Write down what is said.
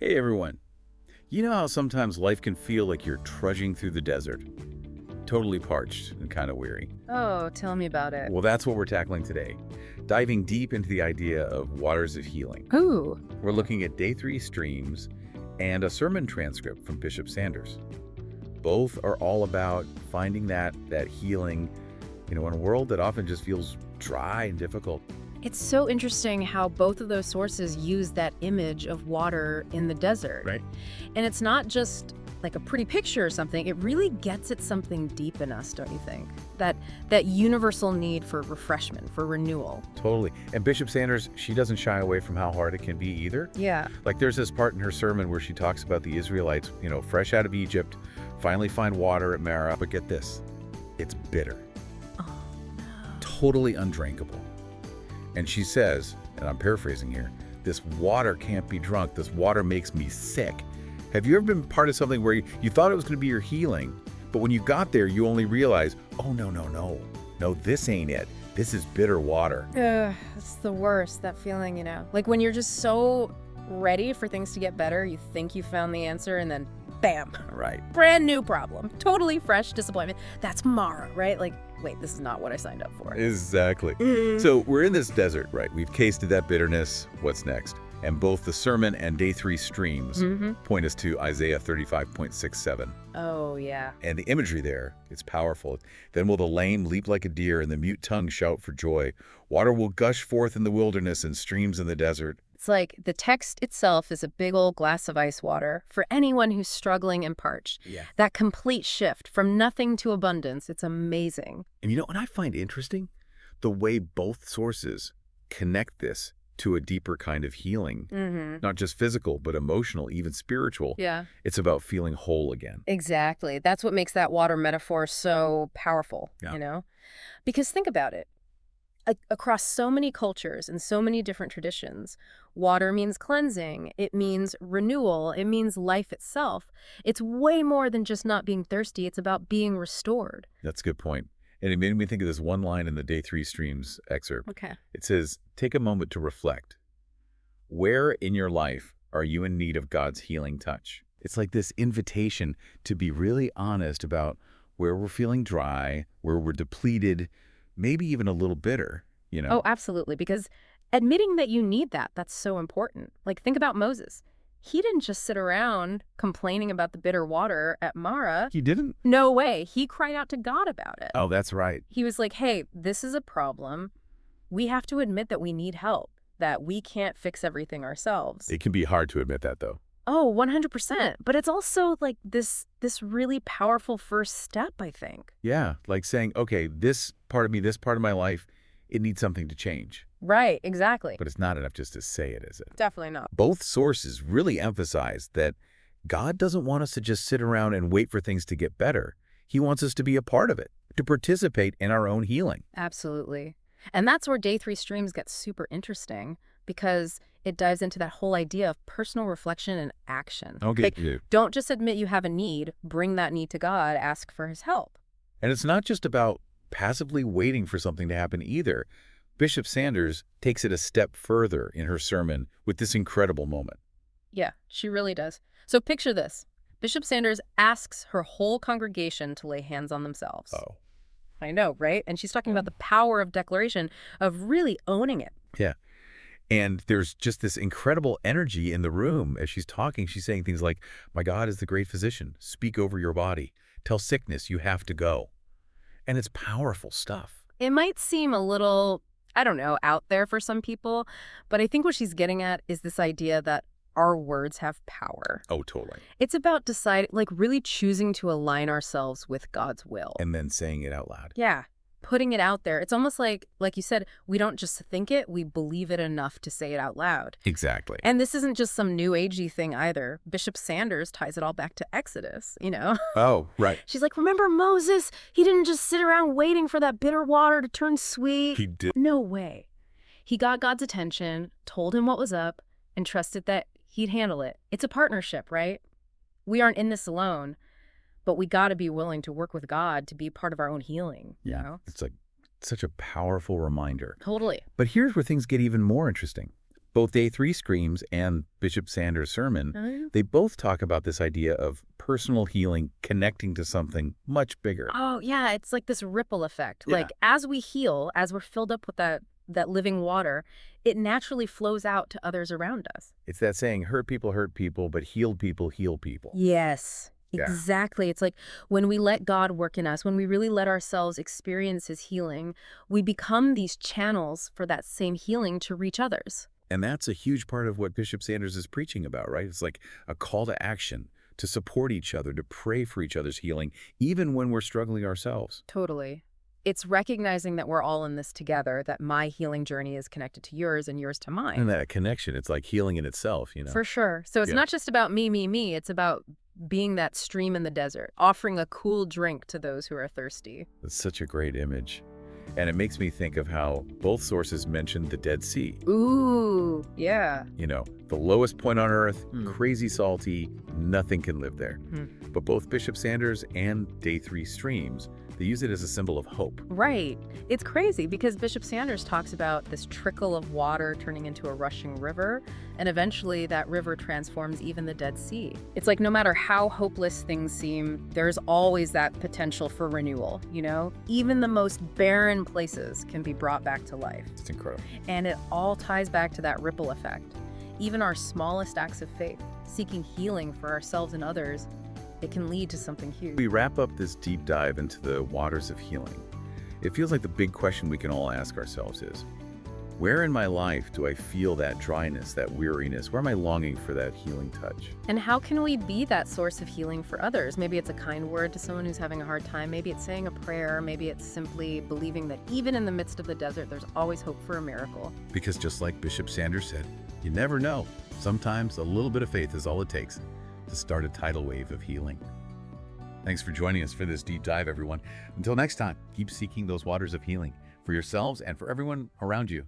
Hey everyone. You know how sometimes life can feel like you're trudging through the desert, totally parched and kind of weary? Oh, tell me about it. Well, that's what we're tackling today, diving deep into the idea of waters of healing. Ooh, We're looking at day 3 streams and a sermon transcript from Bishop Sanders. Both are all about finding that healing, in a world that often just feels dry and difficult. it's so interesting how both of those sources use that image of water in the desert. Right. And it's not just like a pretty picture or something. It really gets at something deep in us, don't you think? That universal need for refreshment, for renewal. Totally. And Bishop Sanders, she doesn't shy away from how hard it can be either. Yeah. Like there's this part in her sermon where she talks about the Israelites, fresh out of Egypt, finally find water at Marah, but get this, it's bitter, Oh, no. totally undrinkable. And she says, and I'm paraphrasing here, this water can't be drunk, this water makes me sick. Have you ever been part of something where you thought it was going to be your healing, but when you got there, you only realized, oh, no, this ain't it. This is bitter water. It's the worst, that feeling, Like when you're just so ready for things to get better, you think you found the answer, and then bam. Right. Brand new problem. Totally fresh disappointment. That's Mara, right? Like, wait, this is not what I signed up for. Exactly. So we're in this desert, right? We've tasted that bitterness. What's next? And both the sermon and day 3 streams point us to Isaiah 35.67. Oh, yeah. And the imagery there, it's powerful. Then will the lame leap like a deer and the mute tongue shout for joy. Water will gush forth in the wilderness and streams in the desert. It's like the text itself is a big old glass of ice water for anyone who's struggling and parched. Yeah. That complete shift from nothing to abundance, it's amazing. And what I find interesting? The way both sources connect this to a deeper kind of healing. Not just physical, but emotional, even spiritual. Yeah. It's about feeling whole again. Exactly. That's what makes that water metaphor so powerful, Yeah. Because think about it. Across so many cultures and so many different traditions, water means cleansing, it means renewal, it means life itself. It's way more than just not being thirsty, it's about being restored. That's a good point. And it made me think of this one line in the day 3 streams excerpt. Okay. It says, take a moment to reflect. Where in your life are you in need of God's healing touch? It's like this invitation to be really honest about where we're feeling dry, where we're depleted, maybe even a little bitter, Oh, absolutely. Because admitting that you need that's so important. Like, think about Moses. He didn't just sit around complaining about the bitter water at Mara. He didn't? No way. He cried out to God about it. Oh, that's right. He was like, hey, this is a problem. We have to admit that we need help, that we can't fix everything ourselves. It can be hard to admit that, though. Oh, 100%. But it's also like this really powerful first step, I think. Yeah, like saying, okay, this part of me, this part of my life, it needs something to change. Right, exactly. But it's not enough just to say it, is it? Definitely not. Both sources really emphasize that God doesn't want us to just sit around and wait for things to get better. He wants us to be a part of it, to participate in our own healing. Absolutely. And that's where day 3 streams gets super interesting, because it dives into that whole idea of personal reflection and action. Okay. Like, don't just admit you have a need, bring that need to God, ask for his help. And it's not just about passively waiting for something to happen either. Bishop Sanders takes it a step further in her sermon with this incredible moment. Yeah, she really does. So picture this. Bishop Sanders asks her whole congregation to lay hands on themselves. Oh. I know, right? And she's talking about the power of declaration, of really owning it. Yeah. And there's just this incredible energy in the room as she's talking. She's saying things like, my God is the great physician. Speak over your body. Tell sickness you have to go. And it's powerful stuff. It might seem a little, I don't know, out there for some people, but I think what she's getting at is this idea that our words have power. Oh, totally. It's about deciding, like really choosing to align ourselves with God's will. And then saying it out loud. Yeah, putting it out there. It's almost like you said, we don't just think it, we believe it enough to say it out loud. Exactly. And this isn't just some new agey thing either. Bishop Sanders ties it all back to Exodus, Oh, right. She's like, remember Moses? He didn't just sit around waiting for that bitter water to turn sweet. He did. No way. He got God's attention, told him what was up, and trusted that he'd handle it. It's a partnership, right? We aren't in this alone, but we got to be willing to work with God to be part of our own healing. Yeah. It's like such a powerful reminder. Totally. But here's where things get even more interesting. Both Day 3 Screams and Bishop Sanders' sermon, Oh, they both talk about this idea of personal healing connecting to something much bigger. oh, yeah, it's like this ripple effect. Yeah. Like as we heal, as we're filled up with that living water, it naturally flows out to others around us. It's that saying, hurt people, but healed people heal people. Yes, Yeah. exactly. It's like when we let God work in us, when we really let ourselves experience his healing, we become these channels for that same healing to reach others. And that's a huge part of what Bishop Sanders is preaching about, right? It's like a call to action, to support each other, to pray for each other's healing, even when we're struggling ourselves. Totally. It's recognizing that we're all in this together, that my healing journey is connected to yours and yours to mine. And that connection, it's like healing in itself, you know? For sure. So it's Yeah. not just about me, me, me. It's about being that stream in the desert, offering a cool drink to those who are thirsty. That's such a great image. And it makes me think of how both sources mentioned the Dead Sea. Ooh, yeah. You know, the lowest point on Earth, Hmm. crazy salty, nothing can live there. Hmm. But both Bishop Sanders and Day 3 Streams, they use it as a symbol of hope. Right. It's crazy because Bishop Sanders talks about this trickle of water turning into a rushing river, and eventually that river transforms even the Dead Sea. It's like no matter how hopeless things seem, there's always that potential for renewal, you know? Even the most barren places can be brought back to life. It's incredible. And it all ties back to that ripple effect. Even our smallest acts of faith, seeking healing for ourselves and others, it can lead to something huge. We wrap up this deep dive into the waters of healing. It feels like the big question we can all ask ourselves is, where in my life do I feel that dryness, that weariness? Where am I longing for that healing touch? And how can we be that source of healing for others? Maybe it's a kind word to someone who's having a hard time. Maybe it's saying a prayer. Maybe it's simply believing that even in the midst of the desert, there's always hope for a miracle. Because just like Bishop Sanders said, you never know. Sometimes a little bit of faith is all it takes to start a tidal wave of healing. Thanks for joining us for this deep dive, everyone. Until next time, keep seeking those waters of healing for yourselves and for everyone around you.